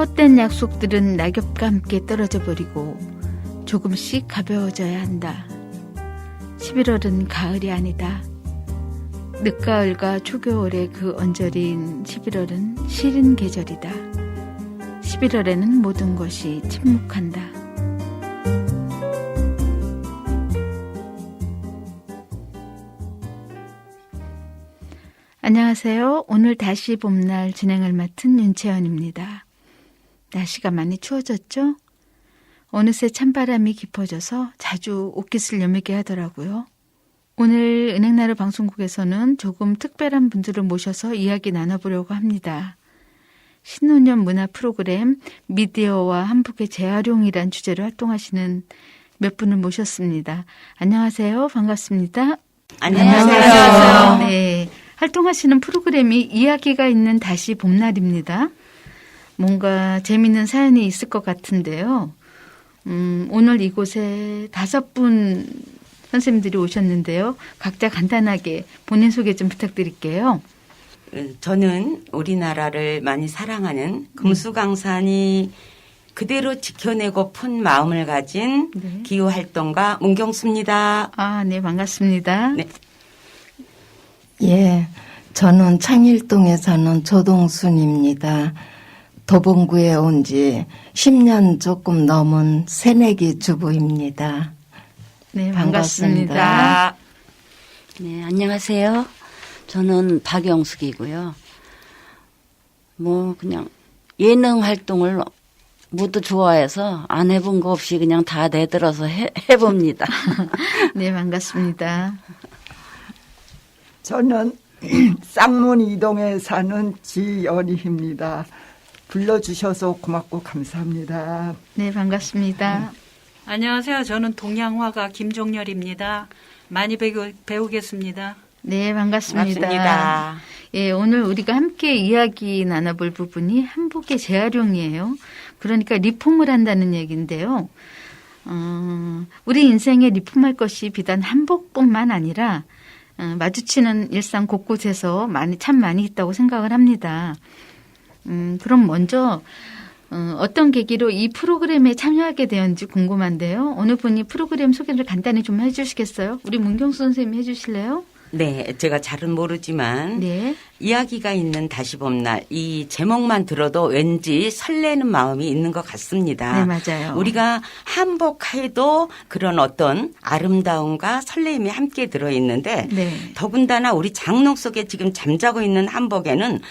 헛된 약속들은 낙엽과 함께 떨어져 버리고 조금씩 가벼워져야 한다. 11월은 가을이 아니다. 늦가을과 초겨울의 그 언저리인 11월은 시린 계절이다. 11월에는 모든 것이 침묵한다. 안녕하세요. 오늘 다시 봄날 진행을 맡은 윤채연입니다. 날씨가 많이 추워졌죠? 어느새 찬바람이 깊어져서 자주 옷깃을 여미게 하더라고요. 오늘 은행나루 방송국에서는 조금 특별한 분들을 모셔서 이야기 나눠보려고 합니다. 신노년 문화 프로그램 미디어와 한복의 재활용이란 주제로 활동하시는 몇 분을 모셨습니다. 안녕하세요. 반갑습니다. 안녕하세요. 네, 활동하시는 프로그램이 이야기가 있는 다시 봄날입니다. 뭔가 재미있는 사연이 있을 것 같은데요. 오늘 이곳에 5분 선생님들이 오셨는데요. 각자 간단하게 본인 소개 좀 부탁드릴게요. 저는 우리나라를 많이 사랑하는 금수강산이 그대로 지켜내고픈 마음을 가진 기후활동가 문경수입니다. 아, 네, 반갑습니다. 네. 예, 저는 창일동에 사는 조동순입니다. 도봉구에 온 지 10년 조금 넘은 새내기 주부입니다. 네, 반갑습니다. 반갑습니다. 네, 안녕하세요. 저는 박영숙이고요. 그냥 예능 활동을 모두 좋아해서 안 해본 거 없이 그냥 다 내들어서 해봅니다. 네, 반갑습니다. 저는 쌍문 이동에 사는 지연희입니다. 불러주셔서 고맙고 감사합니다. 네, 반갑습니다. 안녕하세요. 저는 동양화가 김종렬입니다. 많이 배우겠습니다. 네, 반갑습니다. 반갑습니다. 예, 오늘 우리가 함께 이야기 나눠볼 부분이 한복의 재활용이에요. 그러니까 리폼을 한다는 얘기인데요. 우리 인생에 리폼할 것이 비단 한복뿐만 아니라 마주치는 일상 곳곳에서 참 많이 있다고 생각을 합니다. 그럼 먼저 어떤 계기로 이 프로그램에 참여하게 되었는지 궁금한데요. 어느 분이 프로그램 소개를 간단히 좀 해주시겠어요? 우리 문경수 선생님이 해주실래요? 네, 제가 잘은 모르지만 네. 이야기가 있는 다시 봄날 이 제목만 들어도 왠지 설레는 마음이 있는 것 같습니다. 네, 맞아요. 우리가 한복해도 그런 어떤 아름다움과 설레임이 함께 들어있는데 네. 더군다나 우리 장롱 속에 지금 잠자고 있는 한복에는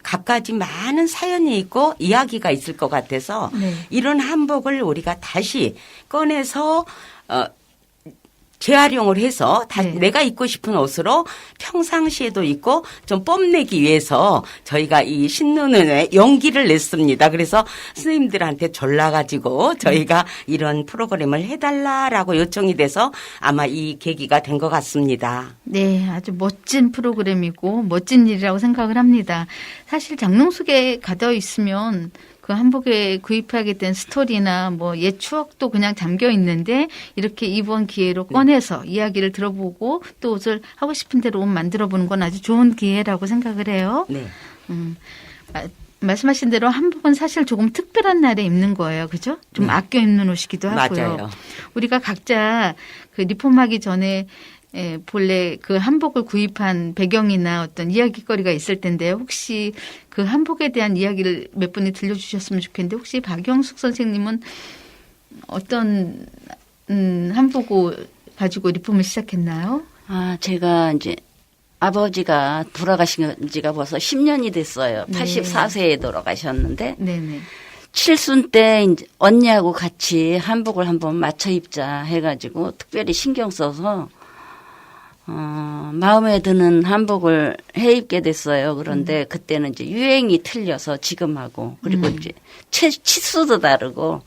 갖가지 많은 사연이 있고 이야기가 있을 것 같아서 네. 이런 한복을 우리가 다시 꺼내서 재활용을 해서 네. 내가 입고 싶은 옷으로 평상시에도 입고 좀 뽐내기 위해서 저희가 이 신노년에 용기를 냈습니다. 그래서 선생님들한테 졸라가지고 저희가 이런 프로그램을 해달라라고 요청이 돼서 아마 이 계기가 된 것 같습니다. 네, 아주 멋진 프로그램이고 멋진 일이라고 생각을 합니다. 사실 장롱 속에 가둬 있으면 그 한복에 구입하게 된 스토리나 옛 추억도 그냥 잠겨 있는데 이렇게 이번 기회로 꺼내서 이야기를 들어보고 또 옷을 하고 싶은 대로 옷 만들어 보는 건 아주 좋은 기회라고 생각을 해요. 네. 말씀하신 대로 한복은 사실 조금 특별한 날에 입는 거예요. 그죠? 좀 아껴 입는 옷이기도 하고요. 맞아요. 우리가 각자 그 리폼하기 전에 본래 그 한복을 구입한 배경이나 어떤 이야기거리가 있을 텐데 혹시 그 한복에 대한 이야기를 몇 분이 들려주셨으면 좋겠는데 혹시 박영숙 선생님은 어떤 한복을 가지고 리폼을 시작했나요? 제가 이제 아버지가 돌아가신 지가 벌써 10년이 됐어요. 네. 84세에 돌아가셨는데 네네. 칠순 때 이제 언니하고 같이 한복을 한번 맞춰 입자 해가지고 특별히 신경 써서 마음에 드는 한복을 해 입게 됐어요. 그런데 그때는 이제 유행이 틀려서 지금하고 그리고 이제 치수도 다르고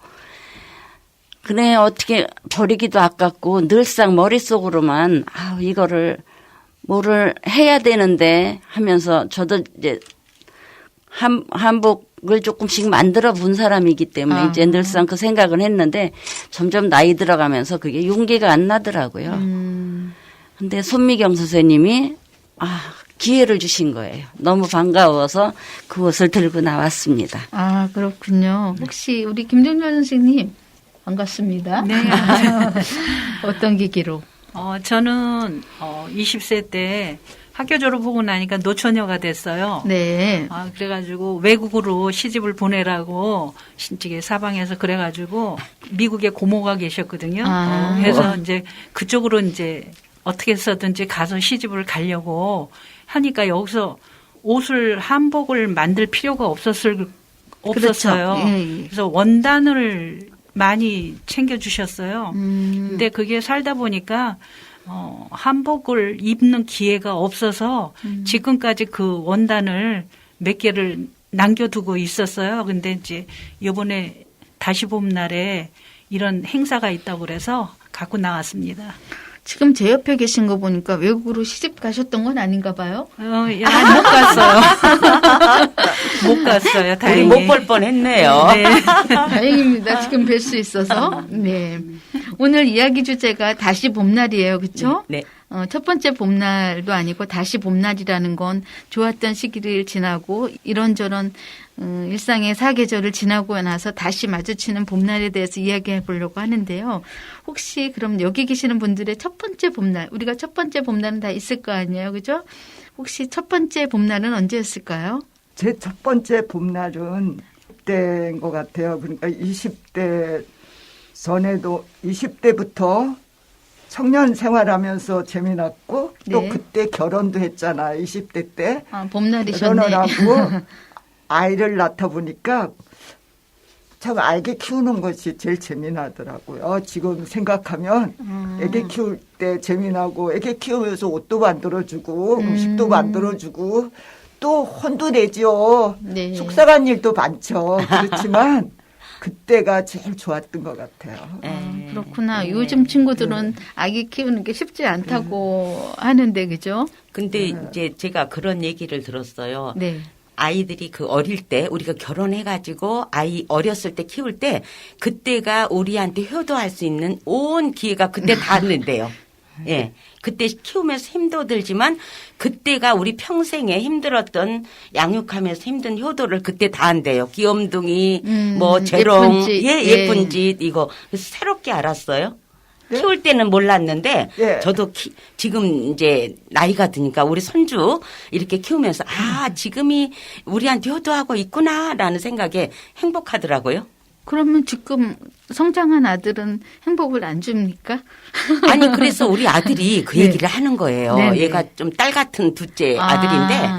그래 어떻게 버리기도 아깝고 늘상 머릿속으로만 이거를 뭐를 해야 되는데 하면서 저도 이제 한복을 조금씩 만들어 본 사람이기 때문에 이제 늘상 그 생각을 했는데 점점 나이 들어가면서 그게 용기가 안 나더라고요. 근데 손미경 선생님이 기회를 주신 거예요. 너무 반가워서 그것을 들고 나왔습니다. 아, 그렇군요. 혹시 우리 김종렬 선생님 반갑습니다. 네. 어떤 계기로? 저는 20세 때 학교 졸업하고 나니까 노처녀가 됐어요. 네. 그래가지고 외국으로 시집을 보내라고 신직에 사방에서 그래가지고 미국에 고모가 계셨거든요. 그래서 이제 그쪽으로 이제 어떻게 해서든지 가서 시집을 가려고 하니까 여기서 옷을 한복을 만들 필요가 없었어요. 그렇죠. 예. 그래서 원단을 많이 챙겨주셨어요. 근데 그게 살다 보니까 한복을 입는 기회가 없어서 지금까지 그 원단을 몇 개를 남겨두고 있었어요. 근데 이제 이번에 다시 봄 날에 이런 행사가 있다고 그래서 갖고 나왔습니다. 지금 제 옆에 계신 거 보니까 외국으로 시집 가셨던 건 아닌가 봐요? 못 갔어요. 못 갔어요. 우리 다행히. 못 볼 뻔했네요. 네. 다행입니다. 지금 뵐 수 있어서. 네. 오늘 이야기 주제가 다시 봄날이에요. 그렇죠? 네. 첫 번째 봄날도 아니고 다시 봄날이라는 건 좋았던 시기를 지나고 이런저런 일상의 사계절을 지나고 나서 다시 마주치는 봄날에 대해서 이야기해 보려고 하는데요. 혹시 그럼 여기 계시는 분들의 첫 번째 봄날, 우리가 첫 번째 봄날은 다 있을 거 아니에요. 그죠? 혹시 첫 번째 봄날은 언제였을까요? 제 첫 번째 봄날은 그때인 것 같아요. 그러니까 20대 전에도 20대부터 청년 생활하면서 재미났고 또 네. 그때 결혼도 했잖아. 20대 때 봄날이셨네. 결혼을 하고 아이를 낳다 보니까 참 아기 키우는 것이 제일 재미나더라고요. 지금 생각하면 아기 키울 때 재미나고 아기 키우면서 옷도 만들어주고 음식도 만들어주고 또 혼도 내죠. 네. 속상한 일도 많죠. 그렇지만 그때가 제일 좋았던 것 같아요. 그렇구나. 요즘 친구들은 아기 키우는 게 쉽지 않다고 하는데, 그죠? 근데 이제 제가 그런 얘기를 들었어요. 네. 아이들이 그 어릴 때 우리가 결혼해가지고 아이 어렸을 때 키울 때 그때가 우리한테 효도할 수 있는 온 기회가 그때 닿는데요. 예. 그때 키우면서 힘도 들지만 그때가 우리 평생에 힘들었던 양육하면서 힘든 효도를 그때 다 한대요. 귀염둥이, 뭐 재롱, 예쁜 짓. 예쁜 짓 이거. 그래서 새롭게 알았어요. 네? 키울 때는 몰랐는데 예. 저도 지금 이제 나이가 드니까 우리 손주 이렇게 키우면서 지금이 우리한테 효도하고 있구나라는 생각에 행복하더라고요. 그러면 지금 성장한 아들은 행복을 안 줍니까? 아니 그래서 우리 아들이 그 네. 얘기를 하는 거예요. 네네. 얘가 좀 딸 같은 둘째 아들인데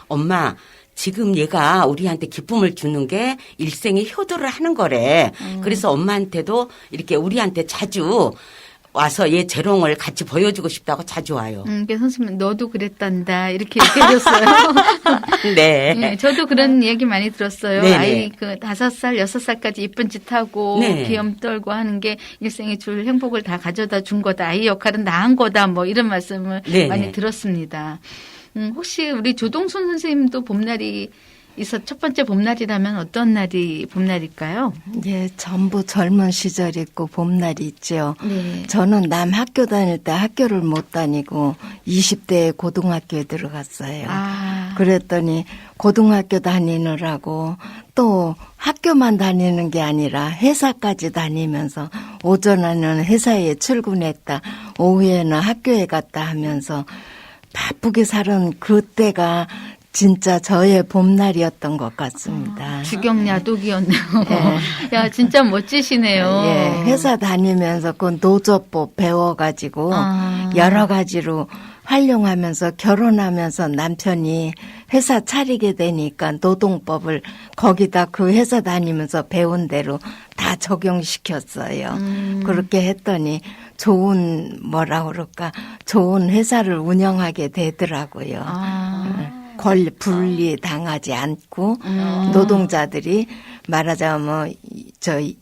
엄마 지금 얘가 우리한테 기쁨을 주는 게 일생의 효도를 하는 거래. 그래서 엄마한테도 이렇게 우리한테 자주 와서 얘 재롱을 같이 보여주고 싶다고 자주 와요. 그러니까 선생님 너도 그랬단다 이렇게 얘기해줬어요. 네. 네, 저도 그런 얘기 많이 들었어요. 네네. 아이 그 5살, 6살까지 이쁜 짓 하고 네. 귀염 떨고 하는 게 일생에 줄 행복을 다 가져다 준 거다. 아이 역할은 다 한 거다. 뭐 이런 말씀을 네네. 많이 들었습니다. 혹시 우리 조동순 선생님도 봄날이 첫 번째 봄날이라면 어떤 날이 봄날일까요? 예, 전부 젊은 시절 있고 봄날이 있죠. 네. 저는 남 학교 다닐 때 학교를 못 다니고 20대에 고등학교에 들어갔어요. 그랬더니 고등학교 다니느라고 또 학교만 다니는 게 아니라 회사까지 다니면서 오전에는 회사에 출근했다, 오후에는 학교에 갔다 하면서 바쁘게 살은 그때가 진짜 저의 봄날이었던 것 같습니다. 주경야독이었네요. 예. 야, 진짜 멋지시네요. 예, 회사 다니면서 그 노조법 배워가지고 여러 가지로 활용하면서 결혼하면서 남편이 회사 차리게 되니까 노동법을 거기다 그 회사 다니면서 배운 대로 다 적용시켰어요. 그렇게 했더니 좋은 좋은 회사를 운영하게 되더라고요. 분리 당하지 않고 노동자들이 말하자면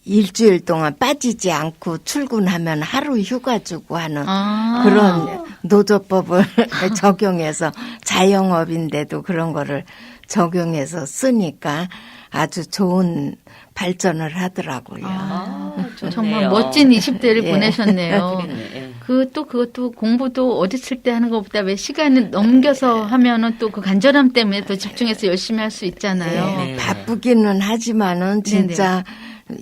일주일 동안 빠지지 않고 출근하면 하루 휴가 주고 하는 그런 노조법을 적용해서 자영업인데도 그런 거를 적용해서 쓰니까 아주 좋은 발전을 하더라고요. 좋네요. 정말 멋진 20대를 예. 보내셨네요. 그러네. 그것도 공부도 어렸을 때 하는 것보다 왜 시간을 넘겨서 하면은 또 그 간절함 때문에 더 집중해서 열심히 할 수 있잖아요. 네. 바쁘기는 하지만은 진짜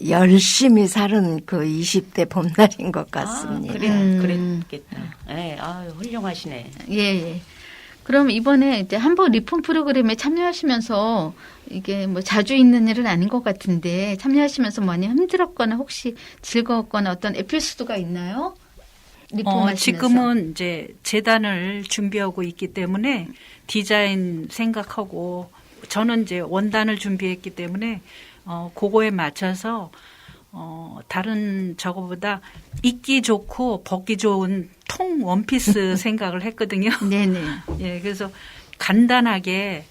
열심히 사는 그 20대 봄날인 것 같습니다. 그랬겠다. 네, 훌륭하시네. 예. 그럼 이번에 이제 한복 리폼 프로그램에 참여하시면서 이게 뭐 자주 있는 일은 아닌 것 같은데 참여하시면서 많이 힘들었거나 혹시 즐거웠거나 어떤 에피소드가 있나요? 리폼하시면서. 지금은 이제 재단을 준비하고 있기 때문에 디자인 생각하고 저는 이제 원단을 준비했기 때문에 그거에 맞춰서 다른 저거보다 입기 좋고 벗기 좋은 통 원피스 생각을 했거든요. 네네. 예, 그래서 간단하게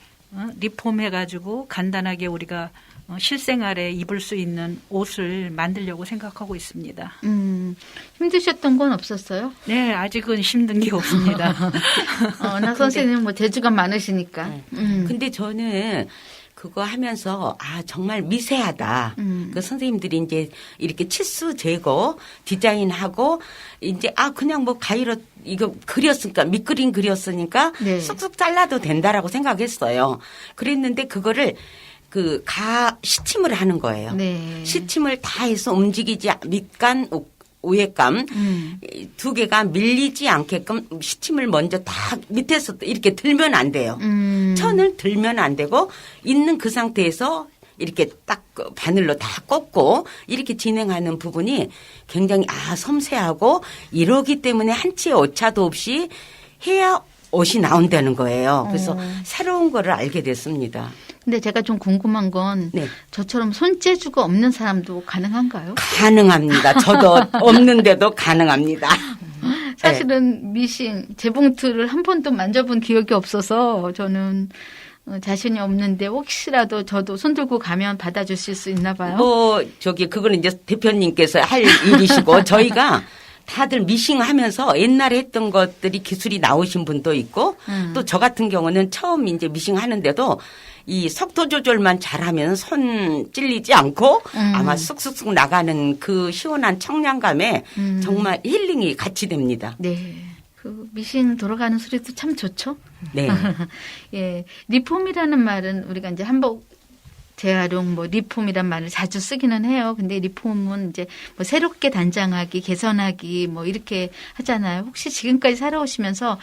리폼해가지고 간단하게 우리가 실생활에 입을 수 있는 옷을 만들려고 생각하고 있습니다. 힘드셨던 건 없었어요? 네, 아직은 힘든 게 없습니다. 나 선생님 뭐 재주가 많으시니까. 근데 저는 그거 하면서 정말 미세하다. 그 선생님들이 이제 이렇게 치수 재고 디자인하고 이제 그냥 뭐 가위로 이거 그렸으니까 밑그림 그렸으니까 네. 쑥쑥 잘라도 된다라고 생각했어요. 그랬는데 그거를 시침을 하는 거예요. 네. 시침을 다 해서 움직이지 밑간 우회감 두 개가 밀리지 않게끔 시침을 먼저 다 밑에서 이렇게 들면 안 돼요. 천을 들면 안 되고 있는 그 상태에서 이렇게 딱 바늘로 다 꽂고 이렇게 진행하는 부분이 굉장히 섬세하고 이러기 때문에 한치의 오차도 없이 해야 옷이 나온다는 거예요. 그래서 새로운 거를 알게 됐습니다. 근데 제가 좀 궁금한 건 네. 저처럼 손재주가 없는 사람도 가능한가요? 가능합니다. 저도 없는데도 가능합니다. 사실은 미싱 재봉틀을 한 번도 만져본 기억이 없어서 저는 자신이 없는데 혹시라도 저도 손 들고 가면 받아주실 수 있나 봐요. 그거는 이제 대표님께서 할 일이시고 저희가 다들 미싱하면서 옛날에 했던 것들이 기술이 나오신 분도 있고 또 저 같은 경우는 처음 이제 미싱 하는데도 이 속도 조절만 잘하면 손 찔리지 않고 아마 쑥쑥쑥 나가는 그 시원한 청량감에 정말 힐링이 같이 됩니다. 네. 그 미싱 돌아가는 소리도 참 좋죠. 네. 예. 리폼이라는 말은 우리가 이제 한복 재활용 리폼이란 말을 자주 쓰기는 해요. 근데 리폼은 이제 뭐 새롭게 단장하기, 개선하기 이렇게 하잖아요. 혹시 지금까지 살아오시면서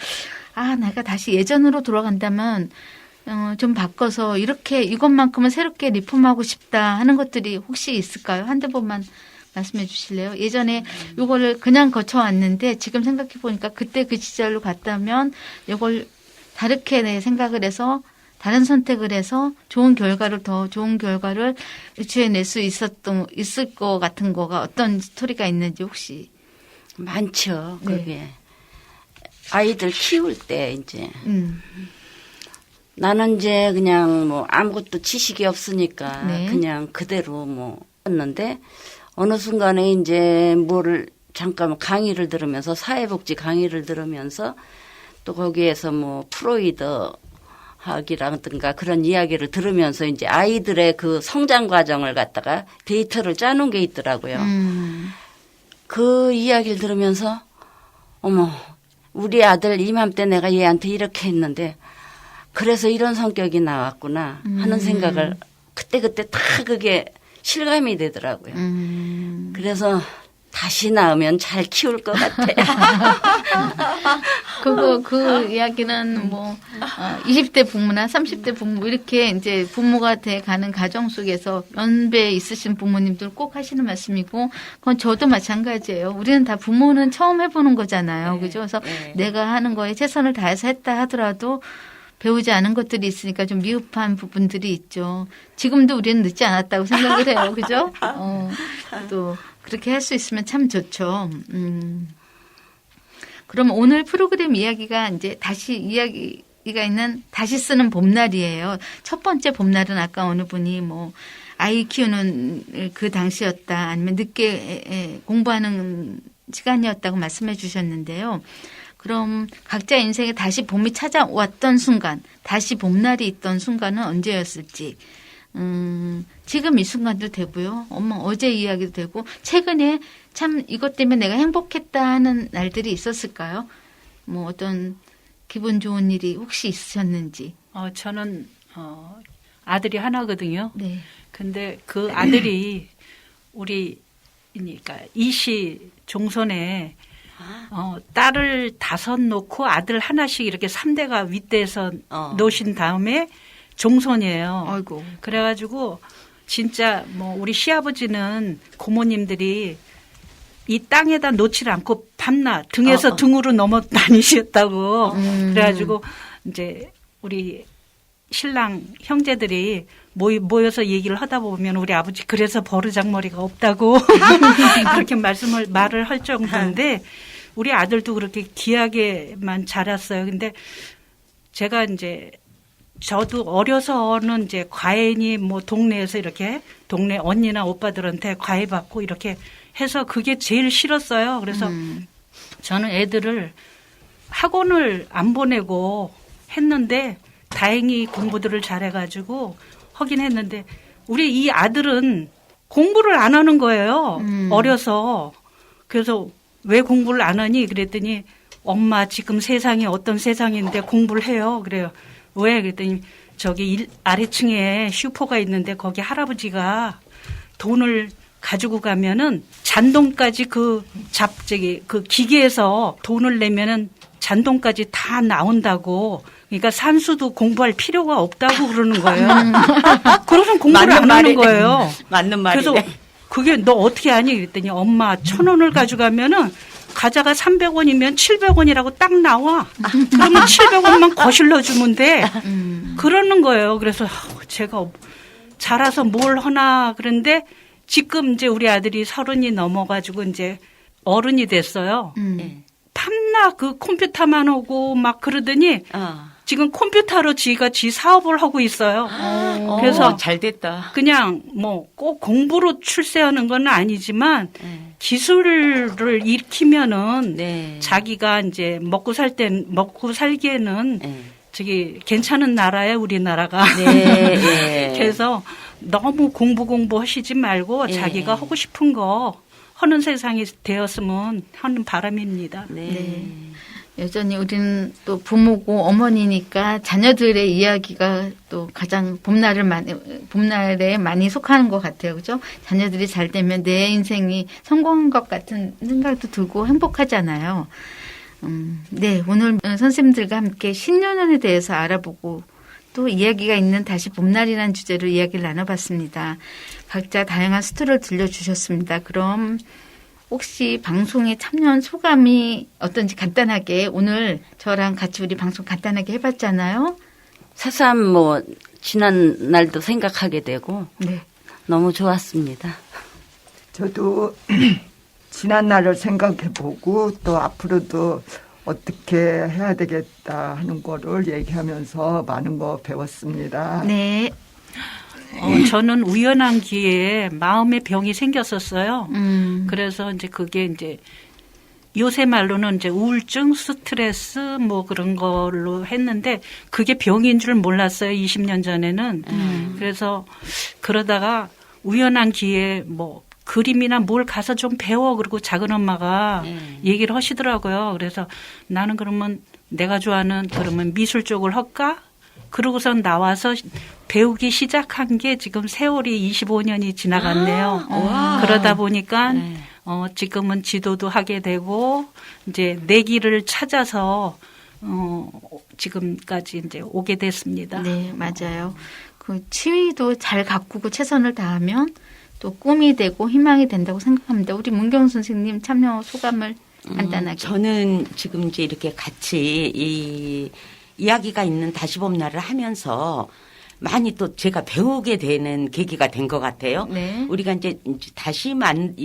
내가 다시 예전으로 돌아간다면 좀 바꿔서 이렇게 이것만큼은 새롭게 리폼하고 싶다 하는 것들이 혹시 있을까요? 한두 번만 말씀해 주실래요? 예전에 이거를 그냥 거쳐왔는데 지금 생각해 보니까 그때 그 시절로 갔다면 이걸 다르게 생각을 해서 다른 선택을 해서 더 좋은 결과를 유추해낼 수 있을 것 같은 거가 어떤 스토리가 있는지 혹시. 많죠. 네. 그게 아이들 키울 때 이제 나는 이제 그냥 아무것도 지식이 없으니까 네. 그냥 그대로 했는데 어느 순간에 이제 잠깐 강의를 들으면서 사회복지 강의를 들으면서 또 거기에서 프로이드 학이라든가 그런 이야기를 들으면서 이제 아이들의 그 성장 과정을 갖다가 데이터를 짜놓은 게 있더라고요. 그 이야기를 들으면서 우리 아들 이맘때 내가 얘한테 이렇게 했는데 그래서 이런 성격이 나왔구나 하는 생각을 그때 다 그게 실감이 되더라고요. 그래서 다시 낳으면 잘 키울 것 같아요. 그 이야기는 20대 부모나 30대 부모 이렇게 이제 부모가 돼 가는 가정 속에서 연배 있으신 부모님들 꼭 하시는 말씀이고 그건 저도 마찬가지예요. 우리는 다 부모는 처음 해보는 거잖아요. 그죠? 그래서 내가 하는 거에 최선을 다해서 했다 하더라도 배우지 않은 것들이 있으니까 좀 미흡한 부분들이 있죠. 지금도 우리는 늦지 않았다고 생각을 해요. 그죠? 또 그렇게 할 수 있으면 참 좋죠. 그럼 오늘 프로그램 이야기가 이제 다시 이야기가 있는 다시 쓰는 봄날이에요. 첫 번째 봄날은 아까 어느 분이 아이 키우는 그 당시였다 아니면 늦게 공부하는 시간이었다고 말씀해 주셨는데요. 그럼 각자 인생에 다시 봄이 찾아왔던 순간, 다시 봄날이 있던 순간은 언제였을지 지금 이 순간도 되고요. 엄마 어제 이야기도 되고 최근에 참 이것 때문에 내가 행복했다 하는 날들이 있었을까요? 뭐 어떤 기분 좋은 일이 혹시 있으셨는지. 저는 아들이 하나거든요. 네. 근데 그 아들이 우리 그러니까 이시 종손에 딸을 5 놓고 아들 하나씩 이렇게 3대가 윗대에서 놓으신 다음에 종손이에요. 아이고. 그래가지고 진짜 뭐 우리 시아버지는 고모님들이 이 땅에다 놓지를 않고 밤낮 등에서 등으로 넘어 다니셨다고. 그래가지고 이제 우리 신랑 형제들이 모여서 얘기를 하다 보면 우리 아버지 그래서 버르장머리가 없다고 그렇게 말을 할 정도인데 우리 아들도 그렇게 귀하게만 자랐어요. 근데 제가 이제 저도 어려서는 이제 과외니 뭐 동네에서 이렇게 동네 언니나 오빠들한테 과외 받고 이렇게 해서 그게 제일 싫었어요. 그래서 저는 애들을 학원을 안 보내고 했는데 다행히 공부들을 잘해가지고 하긴 했는데 우리 이 아들은 공부를 안 하는 거예요. 어려서. 그래서 왜 공부를 안 하니? 그랬더니 엄마 지금 세상이 어떤 세상인데 공부를 해요. 그래요. 왜? 그랬더니 저기 아래층에 슈퍼가 있는데 거기 할아버지가 돈을 가지고 가면은 잔돈까지 그 기계에서 돈을 내면은 잔돈까지 다 나온다고. 그러니까 산수도 공부할 필요가 없다고 그러는 거예요. 그러면 공부를 안 하는 거예요. 맞는 말이네. 그래서 그게 너 어떻게 아니? 그랬더니 엄마 1,000원을 가져가면은 과자가 300원이면 700원이라고 딱 나와. 그러면 700원만 거실러 주면 돼. 그러는 거예요. 그래서 제가 자라서 뭘 하나 그런데 지금 이제 우리 아들이 30이 넘어가지고 이제 어른이 됐어요. 밤낮 그 컴퓨터만 하고 막 그러더니 지금 컴퓨터로 지가 지 사업을 하고 있어요. 그래서 잘 됐다. 그냥 뭐 꼭 공부로 출세하는 건 아니지만 기술을 익히면은 네. 자기가 이제 먹고 살기에는 저기 괜찮은 나라예요, 우리나라가. 네. 그래서 너무 공부하시지 말고 자기가 하고 싶은 거 하는 세상이 되었으면 하는 바람입니다. 네. 여전히 우리는 또 부모고 어머니니까 자녀들의 이야기가 또 가장 봄날에 많이 속하는 것 같아요. 그죠? 자녀들이 잘 되면 내 인생이 성공한 것 같은 생각도 들고 행복하잖아요. 네, 오늘 선생님들과 함께 신년원에 대해서 알아보고 또 이야기가 있는 다시 봄날이라는 주제로 이야기를 나눠봤습니다. 각자 다양한 스토리를 들려주셨습니다. 그럼 혹시 방송에 참여한 소감이 어떤지 간단하게 오늘 저랑 같이 우리 방송 간단하게 해봤잖아요. 새삼 뭐 지난 날도 생각하게 되고 네. 너무 좋았습니다. 저도 지난 날을 생각해보고 또 앞으로도 어떻게 해야 되겠다 하는 거를 얘기하면서 많은 거 배웠습니다. 네. 저는 우연한 기회에 마음의 병이 생겼었어요. 그래서 이제 그게 이제 요새 말로는 이제 우울증, 스트레스 뭐 그런 걸로 했는데 그게 병인 줄 몰랐어요. 20년 전에는. 그래서 그러다가 우연한 기회에 뭐 그림이나 뭘 가서 좀 배워. 그리고 작은 엄마가 얘기를 하시더라고요. 그래서 나는 그러면 내가 좋아하는 그러면 미술 쪽을 할까? 그러고선 나와서 배우기 시작한 게 지금 세월이 25년이 지나갔네요. 그러다 보니까 지금은 지도도 하게 되고 이제 내 길을 찾아서 지금까지 이제 오게 됐습니다. 네, 맞아요. 그 치위도 잘 가꾸고 최선을 다하면 또 꿈이 되고 희망이 된다고 생각합니다. 우리 문경 선생님 참여 소감을 간단하게. 저는 지금 이제 이렇게 같이 이야기가 있는 다시 봄날을 하면서 많이 또 제가 배우게 되는 계기가 된 것 같아요. 네. 우리가 이제 다시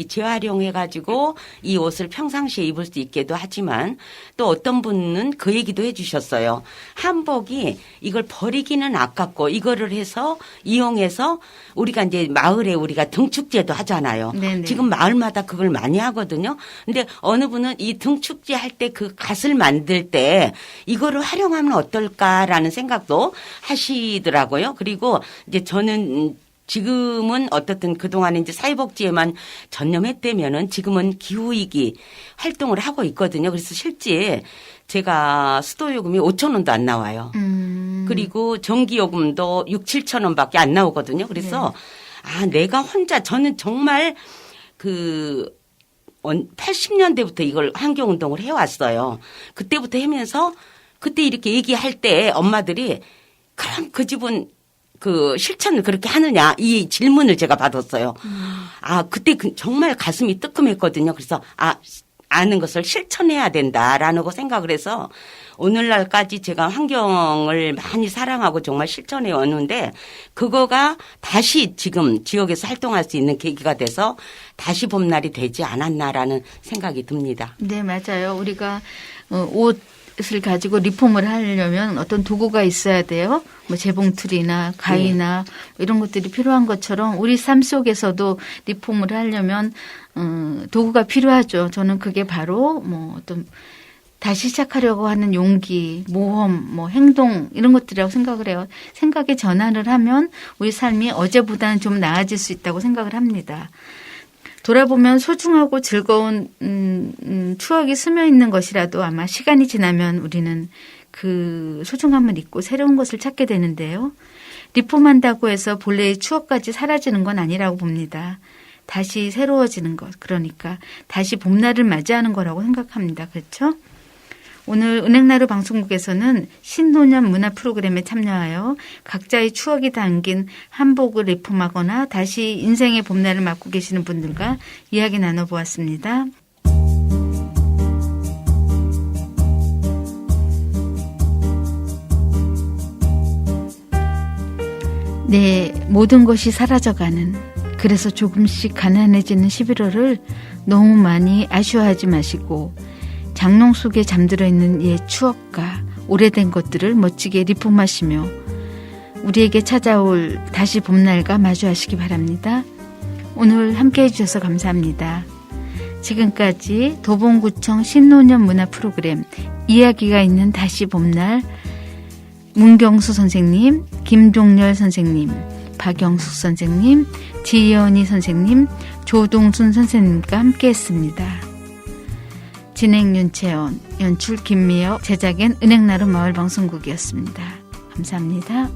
재활용해가지고 이 옷을 평상시에 입을 수 있게도 하지만 또 어떤 분은 그 얘기도 해주셨어요. 한복이 이걸 버리기는 아깝고 이거를 해서 이용해서 우리가 이제 마을에 우리가 등축제도 하잖아요. 네네. 지금 마을마다 그걸 많이 하거든요. 근데 어느 분은 이 등축제 할 때 그 갓을 만들 때 이거를 활용하면 어떨까라는 생각도 하시더라고요. 하고요. 그리고 이제 저는 지금은 어떻든 그동안에 이제 사회복지에만 전념했다면은 지금은 기후위기 활동을 하고 있거든요. 그래서 실제 제가 수도요금이 5천 원도 안 나와요. 그리고 전기요금도 6, 7천 원밖에 안 나오거든요. 그래서 내가 혼자 저는 정말 80년대부터 이걸 환경운동을 해왔어요. 그때부터 하면서 그때 이렇게 얘기할 때 엄마들이 그럼 그 집은 실천을 그렇게 하느냐 이 질문을 제가 받았어요. 그때 정말 가슴이 뜨끔했거든요. 그래서 아는 것을 실천해야 된다라는 거 생각을 해서 오늘날까지 제가 환경을 많이 사랑하고 정말 실천해 왔는데 그거가 다시 지금 지역에서 활동할 수 있는 계기가 돼서 다시 봄날이 되지 않았나라는 생각이 듭니다. 네, 맞아요. 우리가 옷을 가지고 리폼을 하려면 어떤 도구가 있어야 돼요. 뭐 재봉틀이나 가위나 이런 것들이 필요한 것처럼 우리 삶 속에서도 리폼을 하려면 도구가 필요하죠. 저는 그게 바로 어떤 다시 시작하려고 하는 용기, 모험, 행동 이런 것들이라고 생각을 해요. 생각의 전환을 하면 우리 삶이 어제보다는 좀 나아질 수 있다고 생각을 합니다. 돌아보면 소중하고 즐거운 추억이 스며 있는 것이라도 아마 시간이 지나면 우리는 그 소중함을 잊고 새로운 것을 찾게 되는데요. 리폼한다고 해서 본래의 추억까지 사라지는 건 아니라고 봅니다. 다시 새로워지는 것, 그러니까 다시 봄날을 맞이하는 거라고 생각합니다. 그렇죠? 오늘 은행나루 방송국에서는 신노년 문화 프로그램에 참여하여 각자의 추억이 담긴 한복을 리폼하거나 다시 인생의 봄날을 맞고 계시는 분들과 이야기 나눠보았습니다. 네, 모든 것이 사라져가는, 그래서 조금씩 가난해지는 11월을 너무 많이 아쉬워하지 마시고 장롱 속에 잠들어 있는 옛 추억과 오래된 것들을 멋지게 리폼하시며 우리에게 찾아올 다시 봄날과 마주하시기 바랍니다. 오늘 함께해 주셔서 감사합니다. 지금까지 도봉구청 신노년 문화 프로그램 이야기가 있는 다시 봄날 문경수 선생님, 김종렬 선생님, 박영숙 선생님, 지연희 선생님, 조동순 선생님과 함께했습니다. 진행 윤채원, 연출 김미혁, 제작엔 은행나루 마을방송국이었습니다. 감사합니다.